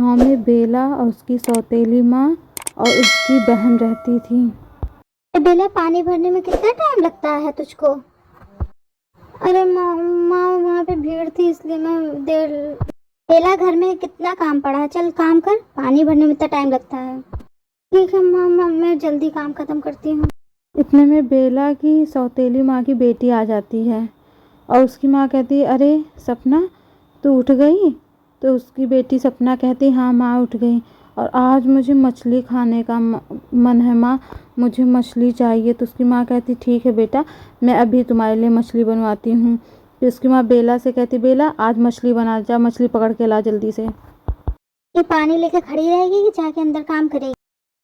गांव में बेला और उसकी सौतेली माँ और उसकी बहन रहती थी। बेला, पानी भरने में कितना टाइम लगता है तुझको? अरे माँ, वहाँ पे भीड़ थी इसलिए मैं देर। बेला, घर में कितना काम पड़ा है, चल काम कर, पानी भरने में इतना टाइम लगता है। ठीक है माँ, मैं जल्दी काम खत्म करती हूँ। इतने में बेला की सौतेली माँ की बेटी आ जाती है और उसकी माँ कहती है, अरे सपना, तू उठ गई? तो उसकी बेटी सपना कहती, हाँ माँ उठ गई, और आज मुझे मछली खाने का मन है माँ, मुझे मछली चाहिए। तो उसकी माँ कहती, ठीक है बेटा, मैं अभी तुम्हारे लिए मछली बनवाती हूँ। फिर उसकी माँ बेला से कहती, बेला आज मछली बना, जा मछली पकड़ के ला जल्दी से। ये पानी लेकर खड़ी रहेगी कि जाके अंदर काम करेगी?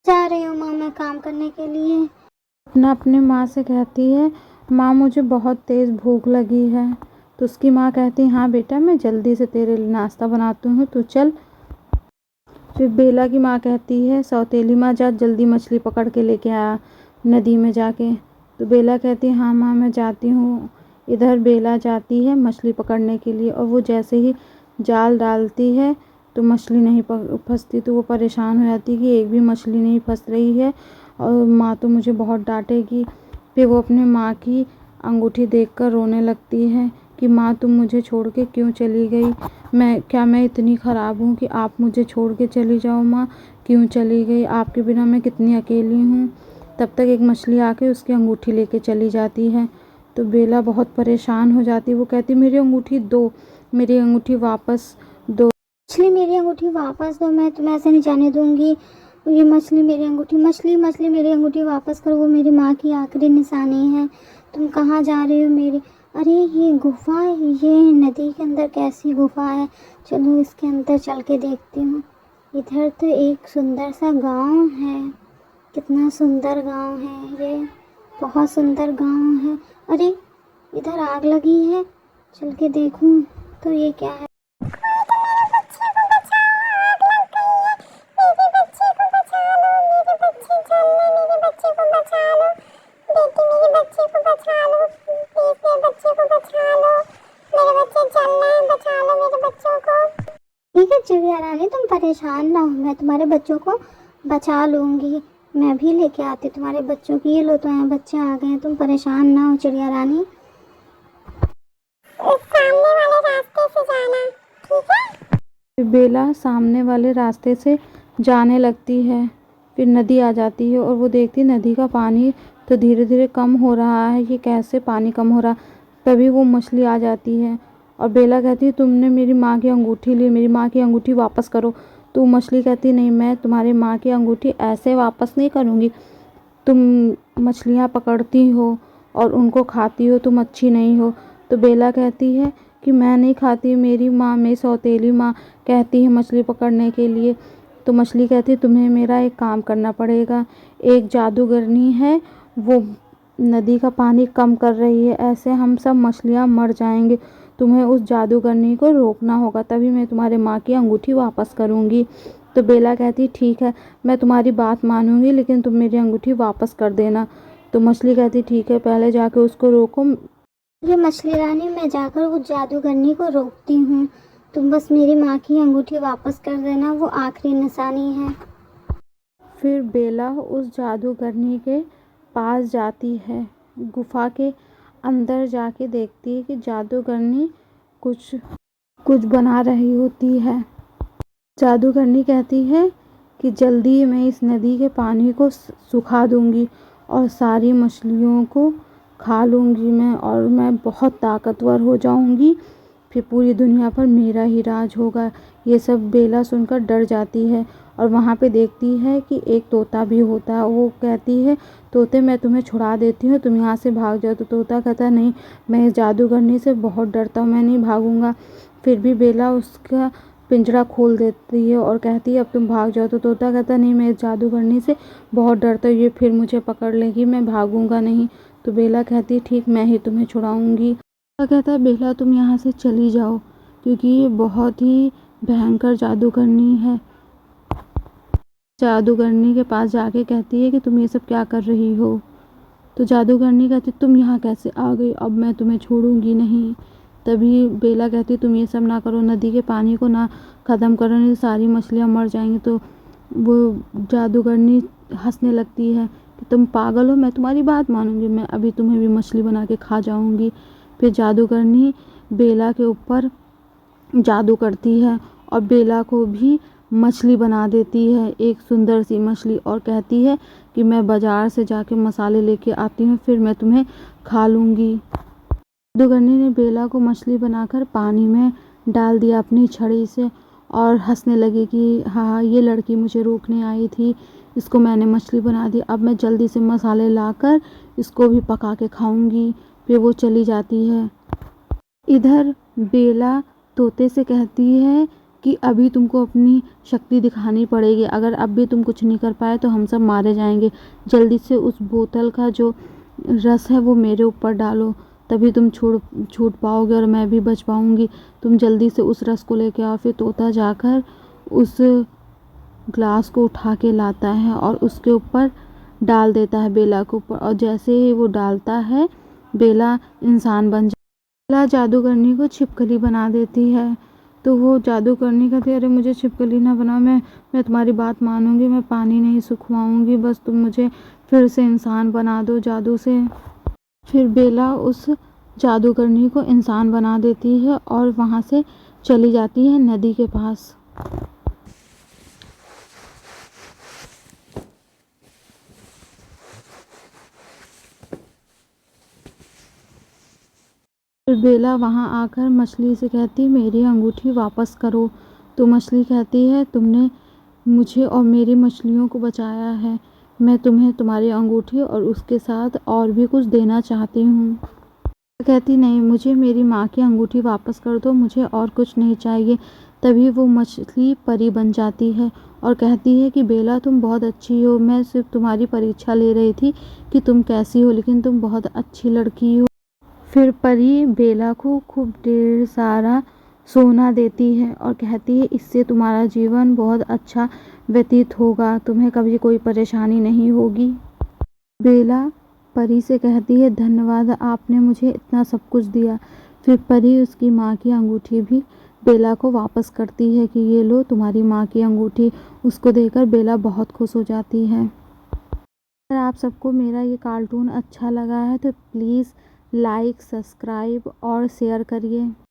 जा रही हूँ माँ मैं काम करने के लिए। सपना अपनी माँ से कहती है, माँ मुझे बहुत तेज़ भूख लगी है। तो उसकी माँ कहती, हाँ बेटा, मैं जल्दी से तेरे लिए नाश्ता बनाती हूँ, तू चल। फिर बेला की माँ कहती है, सौतेली माँ जा जल्दी मछली पकड़ के लेके आ नदी में जाके। तो बेला कहती है, हाँ माँ मैं जाती हूँ। इधर बेला जाती है मछली पकड़ने के लिए और वो जैसे ही जाल डालती है तो मछली नहीं फंसती। तो वो परेशान हो जाती है कि एक भी मछली नहीं फंस रही है और माँ तो मुझे बहुत डांटेगी। फिर वो अपने माँ की अंगूठी देखकर रोने लगती है कि माँ तुम मुझे छोड़ के क्यों चली गई? मैं इतनी ख़राब हूँ कि आप मुझे छोड़ के चली जाओ? माँ क्यों चली गई? आपके बिना मैं कितनी अकेली हूँ। तब तक एक मछली आके उसकी अंगूठी लेके चली जाती है। तो बेला बहुत परेशान हो जाती है। वो कहती, मेरी अंगूठी दो, मेरी अंगूठी वापस दो। मछली, मेरी अंगूठी वापस दो, मैं तुम्हें ऐसे नहीं जाने दूंगी। ये मछली, मेरी अंगूठी, मछली मेरी अंगूठी वापस करो, वो मेरी माँ की आखिरी निशानी है। तुम कहाँ जा रही हो मेरी? अरे ये गुफा, ये नदी के अंदर कैसी गुफा है, चलो इसके अंदर चल के देखती हूँ। इधर तो एक सुंदर सा गांव है, कितना सुंदर गांव है ये, बहुत सुंदर गांव है। अरे इधर आग लगी है, चल के देखूँ तो ये क्या है। ठीक है चिड़िया रानी, तुम परेशान ना हो, मैं तुम्हारे बच्चों को बचा लूंगी। मैं भी लेके आती तुम्हारे बच्चों की। ये लो, तो यहाँ बच्चे आ गए हैं, तुम परेशान ना हो चिड़िया रानी। सामने वाले रास्ते से जाना, ठीक है? फिर बेला सामने वाले रास्ते से जाने लगती है। फिर नदी आ जाती है और वो देखती नदी का पानी तो धीरे धीरे कम हो रहा है, ये कैसे पानी कम हो रहा। तभी वो मछली आ जाती है और बेला कहती है, तुमने मेरी माँ की अंगूठी ली, मेरी माँ की अंगूठी वापस करो। तो मछली कहती, नहीं, मैं तुम्हारी माँ की अंगूठी ऐसे वापस नहीं करूँगी। तुम मछलियाँ पकड़ती हो और उनको खाती हो, तुम अच्छी नहीं हो। तो बेला कहती है कि मैं नहीं खाती, मेरी माँ, मेरी सौतेली माँ कहती है मछली पकड़ने के लिए। तो मछली कहती है, तुम्हें मेरा एक काम करना पड़ेगा। एक जादूगरनी है, वो नदी का पानी कम कर रही है, ऐसे हम सब मछलियाँ मर जाएंगे। तुम्हें उस जादूगरनी को रोकना होगा, तभी मैं तुम्हारे माँ की अंगूठी वापस करूँगी। तो बेला कहती, ठीक है, मैं तुम्हारी बात मानूंगी, लेकिन तुम मेरी अंगूठी वापस कर देना। तो मछली कहती, ठीक है, पहले जाके उसको रोको। ये मछली रानी, मैं जाकर उस जादूगरनी को रोकती हूँ, तुम बस मेरी माँ की अंगूठी वापस कर देना, वो आखिरी निशानी है। फिर बेला उस जादूगरनी के पास जाती है। गुफा के अंदर जाके देखती है कि जादूगरनी कुछ कुछ बना रही होती है। जादूगरनी कहती है कि जल्दी मैं इस नदी के पानी को सुखा दूंगी और सारी मछलियों को खा लूँगी मैं, और मैं बहुत ताकतवर हो जाऊंगी। फिर पूरी दुनिया पर मेरा ही राज होगा। ये सब बेला सुनकर डर जाती है और वहाँ पे देखती है कि एक तोता भी होता है। वो कहती है, तोते मैं तुम्हें छुड़ा देती हूँ, तुम यहाँ से भाग जाओ। तो तोता कहता, नहीं, मैं इस जादूगरनी से बहुत डरता हूँ, मैं नहीं भागूंगा। फिर भी बेला उसका पिंजरा खोल देती है और कहती है, अब तुम भाग जाओ। तो तोता कहता, नहीं, मैं इस जादूगरनी से बहुत डरता हूँ, ये फिर मुझे पकड़ लेगी, मैं भागूंगा नहीं। तो बेला कहती, ठीक, मैं ही तुम्हें छुड़ाऊंगी। तोता कहता है, बेला तुम यहाँ से चली जाओ, क्योंकि ये बहुत ही भयंकर जादूगरनी है। जादूगरनी के पास जाके कहती है कि तुम ये सब क्या कर रही हो? तो जादूगरनी कहती, तुम यहाँ कैसे आ गई? अब मैं तुम्हें छोड़ूंगी नहीं। तभी बेला कहती तुम ये सब ना करो, नदी के पानी को ना ख़त्म करो, नहीं सारी मछलियाँ मर जाएंगी। तो वो जादूगरनी हंसने लगती है कि तुम पागल हो, मैं तुम्हारी बात मानूंगी, मैं अभी तुम्हें भी मछली बना के खा जाऊंगी। फिर जादूगरनी बेला के ऊपर जादू करती है और बेला को भी मछली बना देती है, एक सुंदर सी मछली, और कहती है कि मैं बाज़ार से जाके मसाले लेके आती हूँ, फिर मैं तुम्हें खा लूँगी। जादूगरनी ने बेला को मछली बनाकर पानी में डाल दिया अपनी छड़ी से और हंसने लगी कि हाँ, ये लड़की मुझे रोकने आई थी, इसको मैंने मछली बना दी, अब मैं जल्दी से मसाले लाकर इसको भी पका के खाऊंगी। फिर वो चली जाती है। इधर बेला तोते से कहती है कि अभी तुमको अपनी शक्ति दिखानी पड़ेगी, अगर अब भी तुम कुछ नहीं कर पाए तो हम सब मारे जाएंगे। जल्दी से उस बोतल का जो रस है वो मेरे ऊपर डालो, तभी तुम छूट पाओगे और मैं भी बच पाऊंगी। तुम जल्दी से उस रस को लेके आओ। फिर तोता जाकर उस ग्लास को उठा के लाता है और उसके ऊपर डाल देता है बेला के ऊपर, और जैसे ही वो डालता है बेला इंसान बन बेला जादूगरनी को छिपकली बना देती है। तो वो जादूगरनी कहती है अरे मुझे छिपकली ना बनाओ, मैं तुम्हारी बात मानूंगी, मैं पानी नहीं सुखवाऊंगी, बस तुम मुझे फिर से इंसान बना दो जादू से। फिर बेला उस जादूगरनी को इंसान बना देती है और वहाँ से चली जाती है नदी के पास। फिर बेला वहाँ आकर मछली से कहती मेरी अंगूठी वापस करो। तो मछली कहती है तुमने मुझे और मेरी मछलियों को बचाया है, मैं तुम्हें तुम्हारी अंगूठी और उसके साथ और भी कुछ देना चाहती हूँ। कहती नहीं, मुझे मेरी माँ की अंगूठी वापस कर दो, मुझे और कुछ नहीं चाहिए। तभी वो मछली परी बन जाती है और कहती है कि बेला तुम बहुत अच्छी हो, मैं सिर्फ तुम्हारी परीक्षा ले रही थी कि तुम कैसी हो, लेकिन तुम बहुत अच्छी लड़की हो। फिर परी बेला को खूब ढेर सारा सोना देती है और कहती है इससे तुम्हारा जीवन बहुत अच्छा व्यतीत होगा, तुम्हें कभी कोई परेशानी नहीं होगी। बेला परी से कहती है धन्यवाद, आपने मुझे इतना सब कुछ दिया। फिर परी उसकी माँ की अंगूठी भी बेला को वापस करती है कि ये लो तुम्हारी माँ की अंगूठी। उसको देकर बेला बहुत खुश हो जाती है। अगर आप सबको मेरा ये कार्टून अच्छा लगा है तो प्लीज़ लाइक, सब्सक्राइब और शेयर करिए।